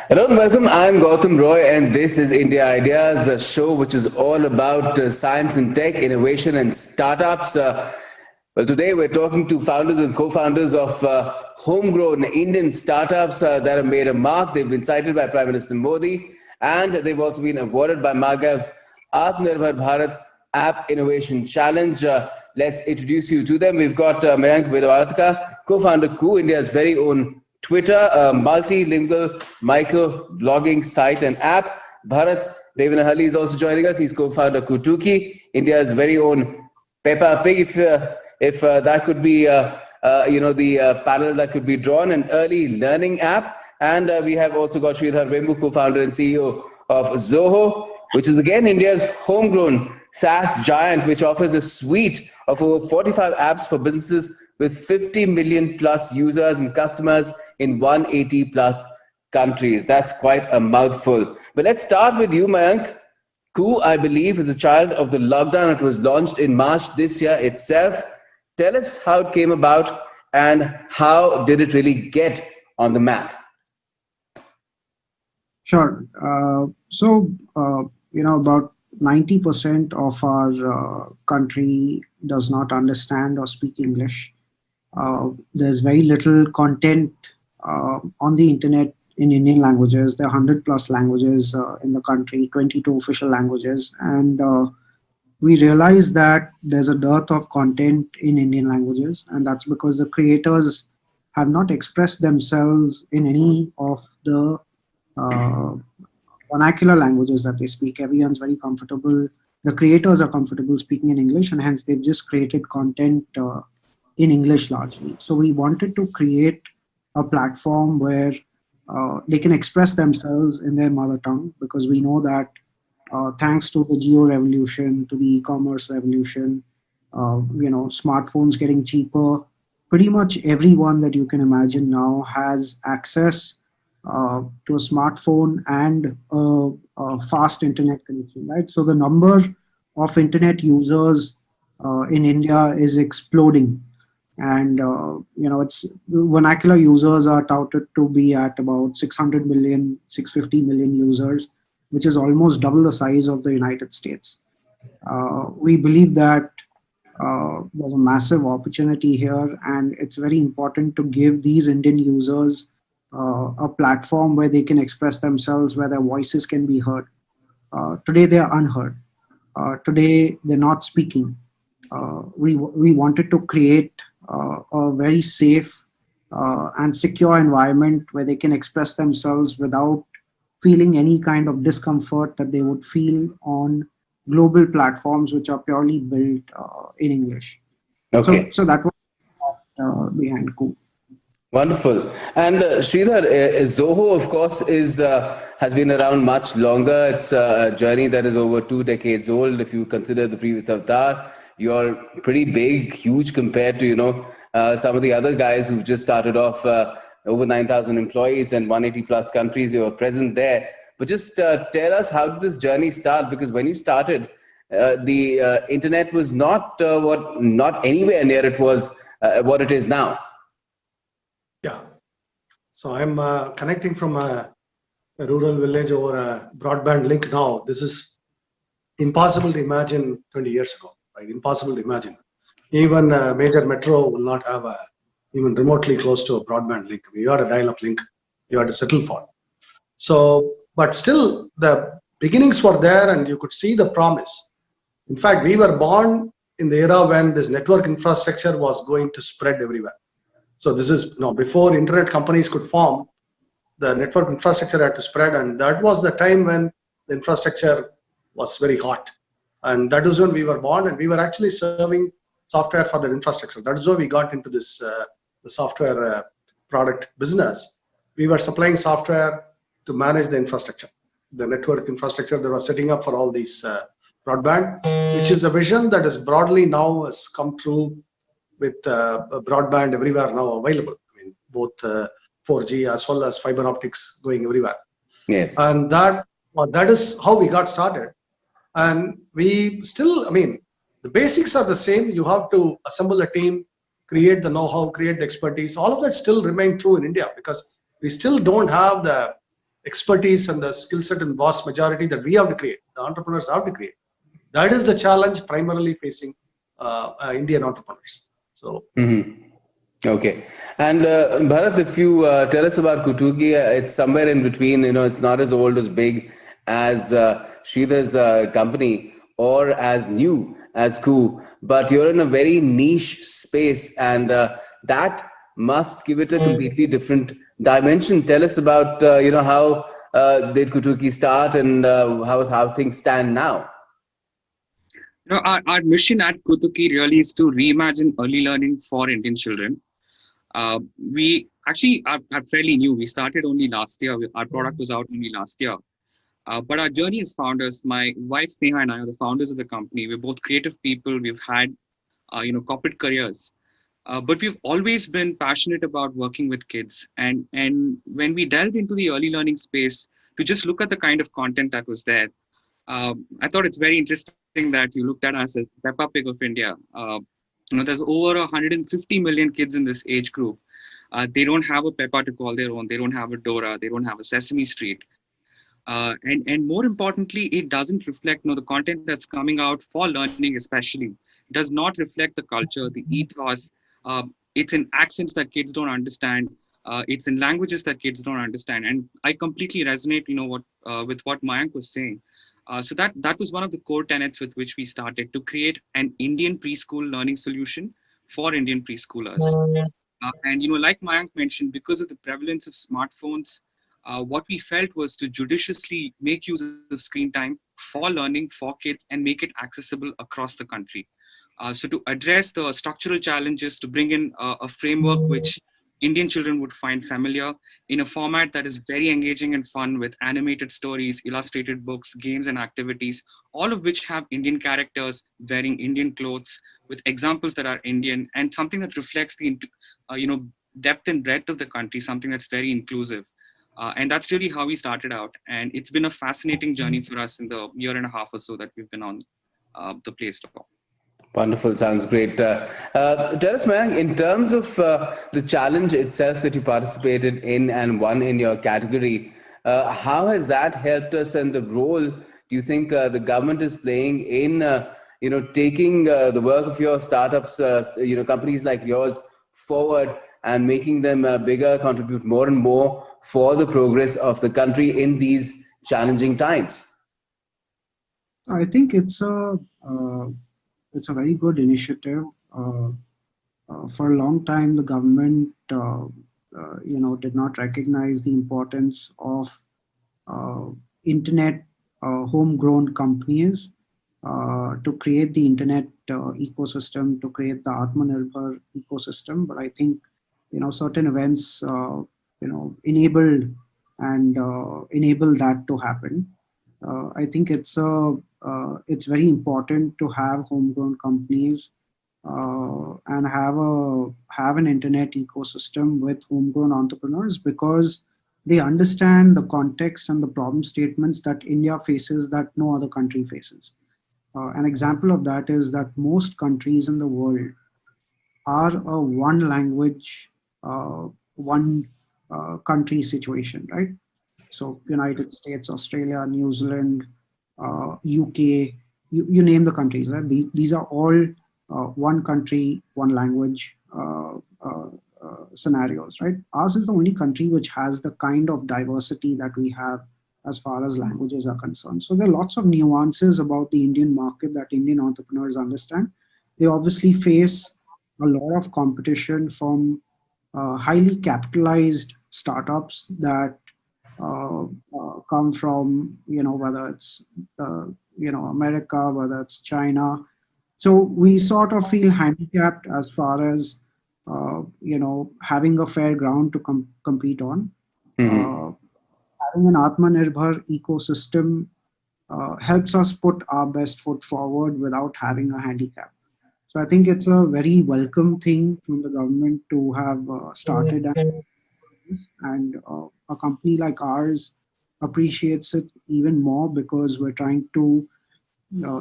Hello and welcome. I'm Gautam Roy, and this is India Ideas, a show which is all about science and tech, innovation and startups. Today we're talking to founders and co-founders of homegrown Indian startups that have made a mark. They've been cited by Prime Minister Modi, and they've also been awarded by Magav's Aatmanirbhar Bharath App Innovation Challenge. Let's introduce you to them. We've got Mayank Bidawatka, co-founder India's very own Twitter, a multilingual micro-blogging site and app. Bharath Bevinahally is also joining us. He's co-founder Kutuki, India's very own Peppa Pig. If that could be, the parallel that could be drawn, an early learning app. And we have also got Sridhar, Vembu, co-founder and CEO of Zoho, which is again India's homegrown SaaS giant, which offers a suite of over 45 apps for businesses with 50 million plus users and customers in 180 plus countries. That's quite a mouthful. But let's start with you, Mayank. Koo, I believe, is a child of the lockdown. It was launched in March this year itself. Tell us how it came about and how did it really get on the map? Sure. About 90% of our country does not understand or speak English. There's very little content on the internet in Indian languages. There are 100 plus languages in the country, 22 official languages. And we realized that there's a dearth of content in Indian languages. And that's because the creators have not expressed themselves in any of the vernacular languages that they speak. Everyone's very comfortable. The creators are comfortable speaking in English, and hence they've just created content in English largely. So we wanted to create a platform where they can express themselves in their mother tongue, because we know that thanks to the geo revolution, to the e-commerce revolution, smartphones getting cheaper, pretty much everyone that you can imagine now has access to a smartphone and a fast internet connection, right? So the number of internet users in India is exploding. And, it's vernacular users are touted to be at about 600 million, 650 million users, which is almost double the size of the United States. We believe that there's a massive opportunity here, and it's very important to give these Indian users a platform where they can express themselves, where their voices can be heard. Today they are unheard. Today they're not speaking. We wanted to create a very safe and secure environment where they can express themselves without feeling any kind of discomfort that they would feel on global platforms which are purely built in English. Okay. So that was behind Koo. Wonderful. And Sridhar, Zoho, of course, has been around much longer. It's a journey that is over 2 decades old. If you consider the previous avatar, you're pretty big, huge compared to, some of the other guys who've just started off over 9,000 employees and 180 plus countries. You were present there. But just tell us, how did this journey start? Because when you started, the internet was not anywhere near it was what it is now. Yeah. So I'm connecting from a rural village over a broadband link now. This is impossible to imagine 20 years ago, right? Impossible to imagine. Even a major metro will not have even remotely close to a broadband link. You had a dial-up link, you had to settle for. So, but still the beginnings were there and you could see the promise. In fact, we were born in the era when this network infrastructure was going to spread everywhere. So this is before internet companies could form, the network infrastructure had to spread, and that was the time when the infrastructure was very hot. And that was when we were born, and we were actually serving software for the infrastructure. That is why we got into this the software product business. We were supplying software to manage the infrastructure, the network infrastructure that was setting up for all these broadband, which is a vision that is broadly now has come true with broadband everywhere now available. I mean, both 4G as well as fiber optics going everywhere. Yes. And that is how we got started. And we still, the basics are the same. You have to assemble a team, create the know-how, create the expertise. All of that still remain true in India because we still don't have the expertise and the skill set in vast majority that we have to create, the entrepreneurs have to create. That is the challenge primarily facing Indian entrepreneurs. So. Okay. And Bharath, if you tell us about Kutuki, it's somewhere in between, it's not as old as big as Sridhar's company or as new as Ku, but you're in a very niche space, and that must give it a completely different dimension. Tell us about, how did Kutuki start, and how things stand now. Our mission at Kuthuki really is to reimagine early learning for Indian children. We actually are fairly new. We started only last year. Our product was out only last year. But our journey as founders, my wife Sneha and I are the founders of the company. We're both creative people. We've had, corporate careers. But we've always been passionate about working with kids. And when we delved into the early learning space to just look at the kind of content that was there, I thought it's very interesting that you looked at us as Peppa Pig of India. There's over 150 million kids in this age group. They don't have a Peppa to call their own. They don't have a Dora. They don't have a Sesame Street. And more importantly, it doesn't reflect, the content that's coming out for learning especially, does not reflect the culture, the ethos. It's in accents that kids don't understand. It's in languages that kids don't understand. And I completely resonate, with what Mayank was saying. So that was one of the core tenets with which we started to create an Indian preschool learning solution for Indian preschoolers. And like Mayank mentioned, because of the prevalence of smartphones, what we felt was to judiciously make use of screen time for learning for kids and make it accessible across the country. So to address the structural challenges, to bring in a framework which Indian children would find familiar in a format that is very engaging and fun, with animated stories, illustrated books, games and activities, all of which have Indian characters wearing Indian clothes with examples that are Indian, and something that reflects the depth and breadth of the country, something that's very inclusive. And that's really how we started out. And it's been a fascinating journey for us in the year and a half or so that we've been on the Play Store. Wonderful. Sounds great. Tell us, Mayank, in terms of the challenge itself that you participated in and won in your category, how has that helped us, and the role do you think the government is playing in, taking the work of your startups, companies like yours forward and making them bigger, contribute more and more for the progress of the country in these challenging times? I think it's a very good initiative. For a long time, the government, did not recognize the importance of internet homegrown companies to create the internet ecosystem, to create the Aatmanirbhar ecosystem. But I think, certain events, enabled that to happen. I think it's very important to have homegrown companies and have an internet ecosystem with homegrown entrepreneurs, because they understand the context and the problem statements that India faces that no other country faces. An example of that is that most countries in the world are a one language, one country situation, right? So United States, Australia, New Zealand, UK, you name the countries, right? These are all one country, one language scenarios, right? Ours is the only country which has the kind of diversity that we have as far as languages are concerned. So there are lots of nuances about the Indian market that Indian entrepreneurs understand. They obviously face a lot of competition from highly capitalized startups that come from, whether it's, America, whether it's China. So we sort of feel handicapped as far as, having a fair ground to compete on. Having an Aatmanirbhar ecosystem helps us put our best foot forward without having a handicap. So I think it's a very welcome thing from the government to have started, and a company like ours appreciates it even more, because we're trying to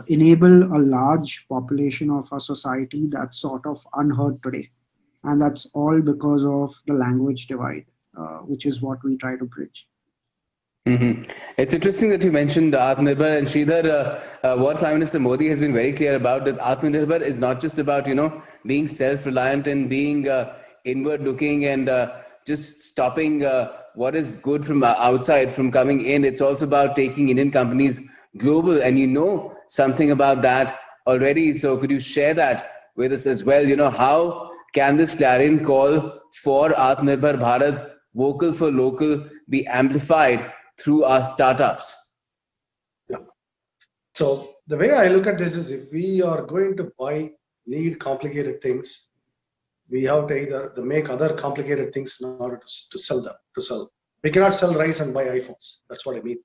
enable a large population of our society that's sort of unheard today. And that's all because of the language divide, which is what we try to bridge. It's interesting that you mentioned Aatmanirbhar and Sridhar. What Prime Minister Modi has been very clear about that Aatmanirbhar is not just about being self-reliant and being inward-looking and just stopping what is good from outside from coming in. It's also about taking Indian companies global, and you know something about that already. So could you share that with us as well? How can this clarion call for Aatmanirbhar Bharat, vocal for local, be amplified through our startups? Yeah. So the way I look at this is, if we are going to need complicated things, we have to either make other complicated things in order to sell them. We cannot sell rice and buy iPhones. That's what I mean.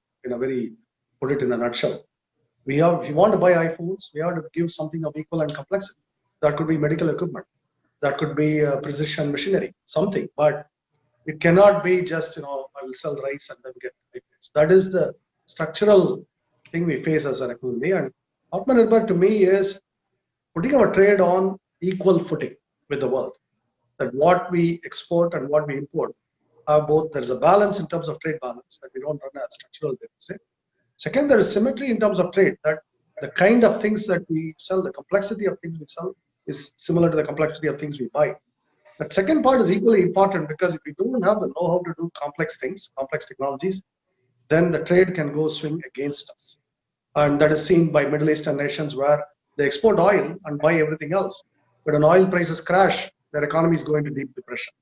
Put it in a nutshell. If you want to buy iPhones, we have to give something of equal and complexity. That could be medical equipment. That could be precision machinery, something. But it cannot be just, I will sell rice and then get iPhones. That is the structural thing we face as an economy. And Aatmanirbhar to me is putting our trade on equal footing with the world. That what we export and what we import are both, there is a balance in terms of trade balance, that we don't run a structural deficit. Second, there is symmetry in terms of trade, that the kind of things that we sell, the complexity of things we sell is similar to the complexity of things we buy. The second part is equally important, because if we don't have the know-how to do complex things, complex technologies, then the trade can go swing against us. And that is seen by Middle Eastern nations, where they export oil and buy everything else. But when oil prices crash, their economy is going to deep depression.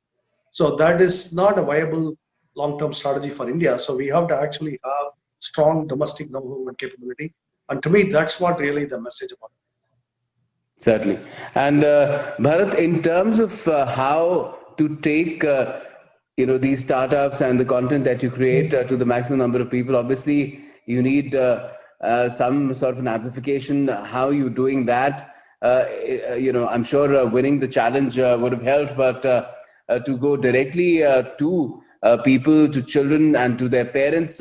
So that is not a viable long-term strategy for India. So we have to actually have strong domestic know-how and capability. And to me, that's what really the message about it. Certainly. And Bharath, in terms of how to take these startups and the content that you create to the maximum number of people, obviously you need some sort of an amplification. How are you doing that? I'm sure winning the challenge would have helped, but to go directly to people, to children and to their parents,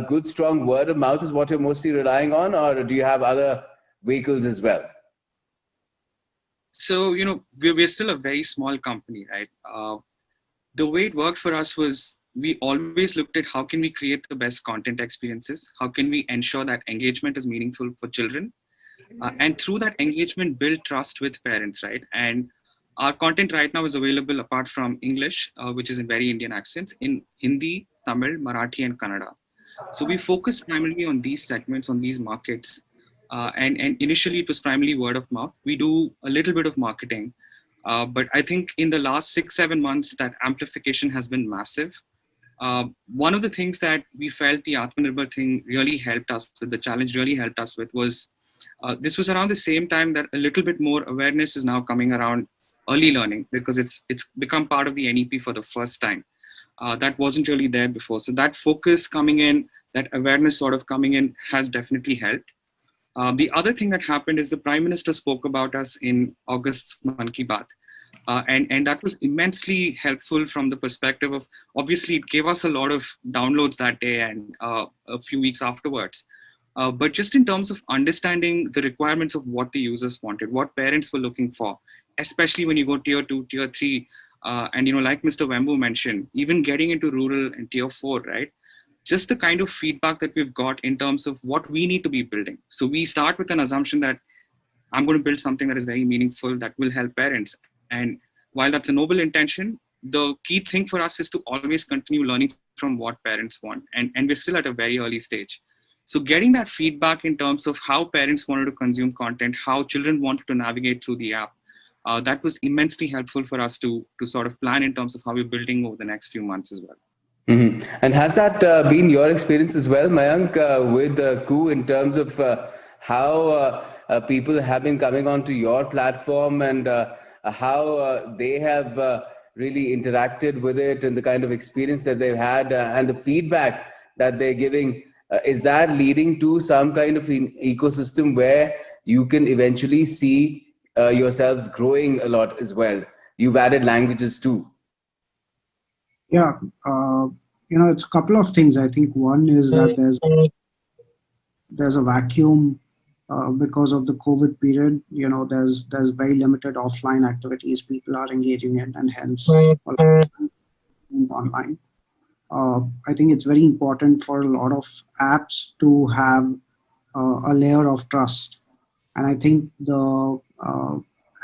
good strong word of mouth is what you're mostly relying on, or do you have other vehicles as well? So, we're still a very small company, right? The way it worked for us was, we always looked at how can we create the best content experiences? How can we ensure that engagement is meaningful for children? And through that engagement, build trust with parents, right? And our content right now is available, apart from English, which is in very Indian accents, in Hindi, Tamil, Marathi, and Kannada. So we focus primarily on these segments, on these markets. And initially it was primarily word of mouth. We do a little bit of marketing, but I think in the last 6-7 months, that amplification has been massive. One of the things that we felt the Aatmanirbhar thing really helped us with, the challenge really helped us with, was this was around the same time that a little bit more awareness is now coming around early learning, because it's become part of the NEP for the first time. That wasn't really there before. So that focus coming in, that awareness sort of coming in, has definitely helped. The other thing that happened is the Prime Minister spoke about us in August's Mann Ki Baat. And that was immensely helpful from the perspective of, obviously it gave us a lot of downloads that day and a few weeks afterwards. But just in terms of understanding the requirements of what the users wanted, what parents were looking for, especially when you go tier 2, tier 3, and like Mr. Vembu mentioned, even getting into rural and tier 4, right? Just the kind of feedback that we've got in terms of what we need to be building. So we start with an assumption that I'm going to build something that is very meaningful, that will help parents. And while that's a noble intention, the key thing for us is to always continue learning from what parents want. And we're still at a very early stage. So getting that feedback in terms of how parents wanted to consume content, how children wanted to navigate through the app, that was immensely helpful for us to sort of plan in terms of how we're building over the next few months as well. Mm-hmm. And has that been your experience as well, Mayank, with Ku, in terms of how people have been coming onto your platform and how they have really interacted with it, and the kind of experience that they've had and the feedback that they're giving? Is that leading to some kind of an ecosystem where you can eventually see yourselves growing a lot as well? You've added languages too. Yeah, it's a couple of things. I think one is that there's a vacuum because of the COVID period. There's very limited offline activities people are engaging in, and hence online. I think it's very important for a lot of apps to have a layer of trust. And I think the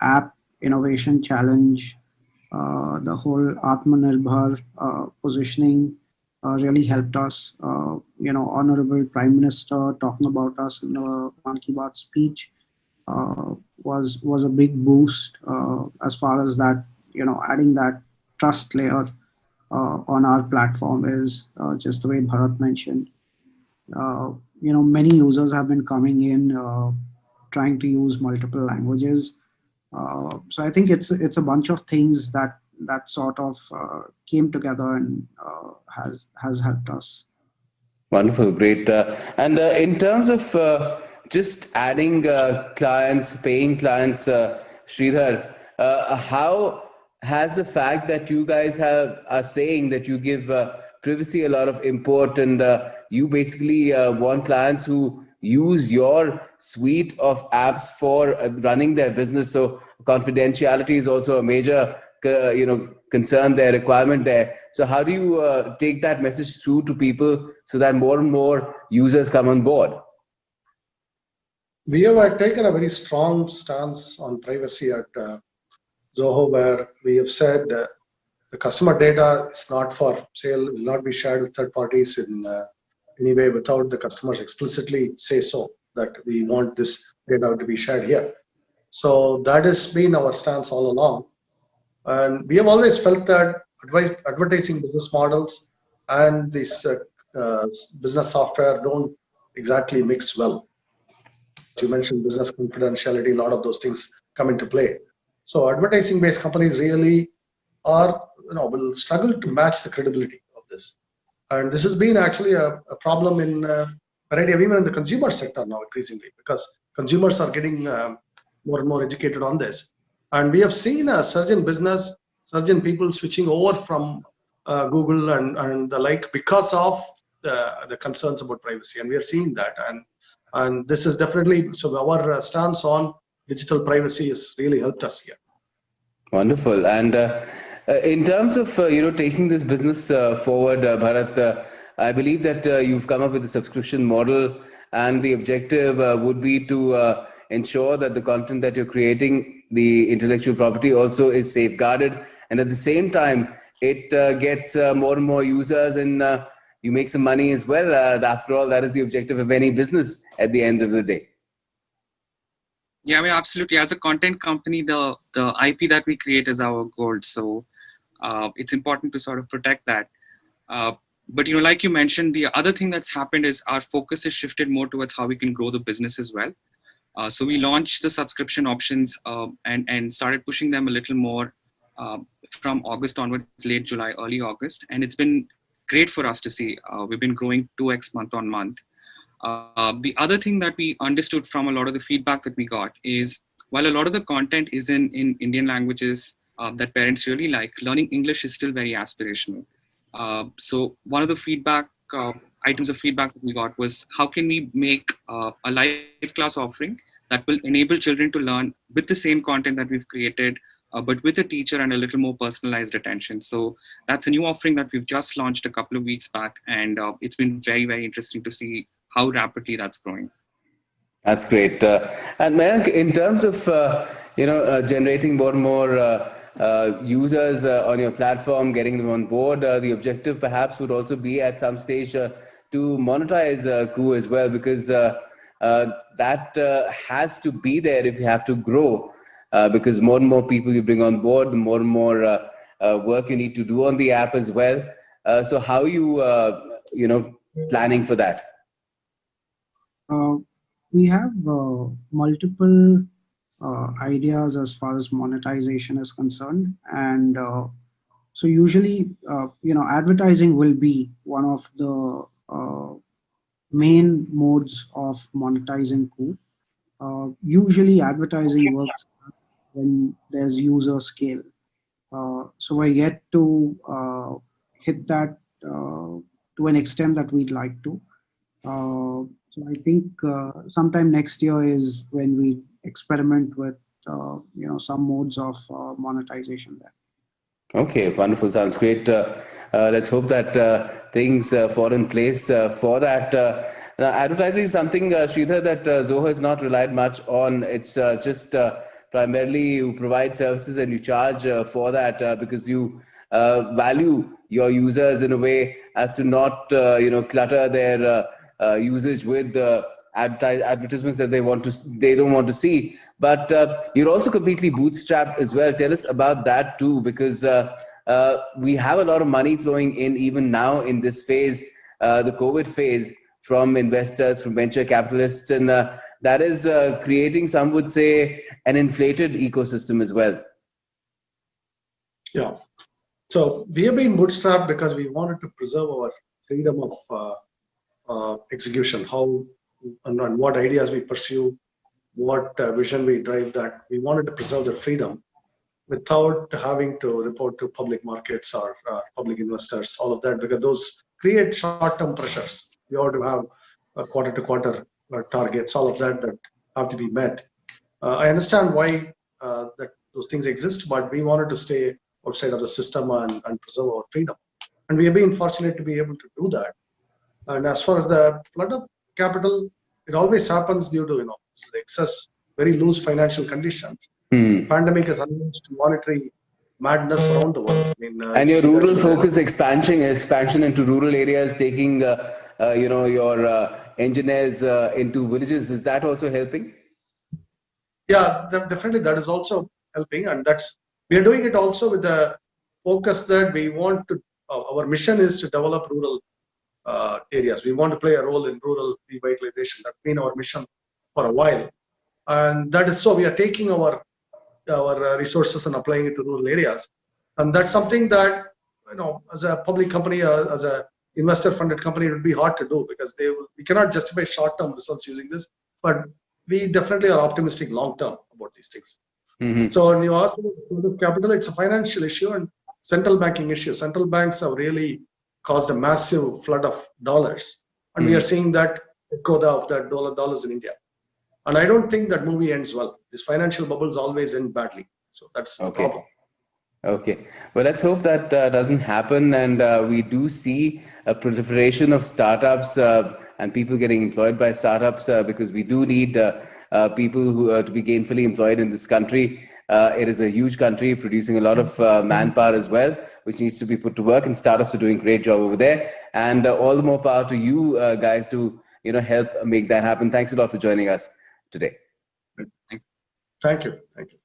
app innovation challenge, the whole Aatmanirbhar positioning really helped us. Honorable Prime Minister talking about us in the Mann Ki Baat speech was a big boost as far as that, adding that trust layer on our platform is just the way Bharath mentioned. Many users have been coming in trying to use multiple languages. So I think it's a bunch of things that sort of came together and has helped us. Wonderful, great. And in terms of just adding clients, paying clients, Sridhar, how has the fact that you guys are saying that you give privacy a lot of import, and you basically want clients who use your suite of apps for running their business. So confidentiality is also a major, concern there, requirement there. So how do you take that message through to people so that more and more users come on board? We have taken a very strong stance on privacy at Zoho, where we have said the customer data is not for sale, will not be shared with third parties in any way without the customers explicitly say so, that we want this data to be shared here. So that has been our stance all along. And we have always felt that advertising business models and this business software don't exactly mix well. You mentioned business confidentiality, a lot of those things come into play. So advertising-based companies really will struggle to match the credibility of this. And this has been actually a problem in variety of even in the consumer sector now increasingly, because consumers are getting more and more educated on this. And we have seen a surge in business, surge in people switching over from Google and the like because of the concerns about privacy. And we are seeing that. And this is definitely, so our stance on digital privacy has really helped us here. Wonderful. And in terms of taking this business forward, Bharath, I believe that you've come up with a subscription model, and the objective would be to ensure that the content that you're creating, the intellectual property, also is safeguarded, and at the same time it gets more and more users, and you make some money as well. After all, that is the objective of any business at the end of the day. Yeah, I mean, absolutely. As a content company, the IP that we create is our gold. So it's important to sort of protect that. But, like you mentioned, the other thing that's happened is our focus has shifted more towards how we can grow the business as well. So we launched the subscription options and started pushing them a little more from August onwards, late July, early August. And it's been great for us to see. We've been growing 2x month on month. The other thing that we understood from a lot of the feedback that we got is, while a lot of the content is in Indian languages that parents really like, learning English is still very aspirational. So one of the items of feedback that we got was, how can we make a live class offering that will enable children to learn with the same content that we've created, but with a teacher and a little more personalized attention. So that's a new offering that we've just launched a couple of weeks back, and it's been very, very interesting to see how rapidly that's growing. That's great. And Mayank, in terms of generating more and more users on your platform, getting them on board, the objective perhaps would also be at some stage to monetize Ku as well, because that has to be there if you have to grow, because more and more people you bring on board, the more and more work you need to do on the app as well. So how are you planning for that? We have multiple ideas as far as monetization is concerned, and so usually advertising will be one of the main modes of monetizing Ku. Usually advertising works when there's user scale, so we're yet to hit that to an extent that we'd like to. So I think sometime next year is when we experiment with some modes of monetization there. Okay, wonderful. Sounds great. let's hope that things fall in place for that. Now, advertising is something, Sridhar, that Zoho has not relied much on. It's just primarily you provide services and you charge for that because you value your users in a way as to not clutter their usage with advertisements that they don't want to see. But you're also completely bootstrapped as well. Tell us about that too, because we have a lot of money flowing in even now in this phase, the COVID phase, from investors, from venture capitalists, and that is creating, some would say, an inflated ecosystem as well. Yeah. So we have been bootstrapped because we wanted to preserve our freedom of execution, how and what ideas we pursue, what vision we drive, that we wanted to preserve the freedom without having to report to public markets or public investors, all of that, because those create short-term pressures. You have to have quarter-to-quarter targets, all of that have to be met. I understand why that those things exist, but we wanted to stay outside of the system and preserve our freedom. And we have been fortunate to be able to do that. And as far as the flood of capital, it always happens due to excess, very loose financial conditions. Pandemic has unleashed monetary madness around the world. And your rural focus expansion into rural areas, taking your engineers into villages, is that also helping? Yeah, definitely that is also helping, and we are doing it also with the focus that we want to. Our mission is to develop rural areas. We want to play a role in rural revitalization. That's been our mission for a while, and that is so we are taking our resources and applying it to rural areas, and that's something that as a public company, as a investor-funded company, it would be hard to do because we cannot justify short-term results using this, but we definitely are optimistic long-term about these things. So when you ask about capital, it's a financial issue and central banking issue. Central banks have really caused a massive flood of dollars, and we are seeing that echo of that dollars in India. And I don't think that movie ends well. These financial bubbles always end badly. So that's the problem. Okay. Well, let's hope that doesn't happen, and we do see a proliferation of startups and people getting employed by startups because we do need people who to be gainfully employed in this country. It is a huge country producing a lot of manpower as well, which needs to be put to work, and startups are doing a great job over there. And all the more power to you guys to help make that happen. Thanks a lot for joining us today. Thank you. Thank you.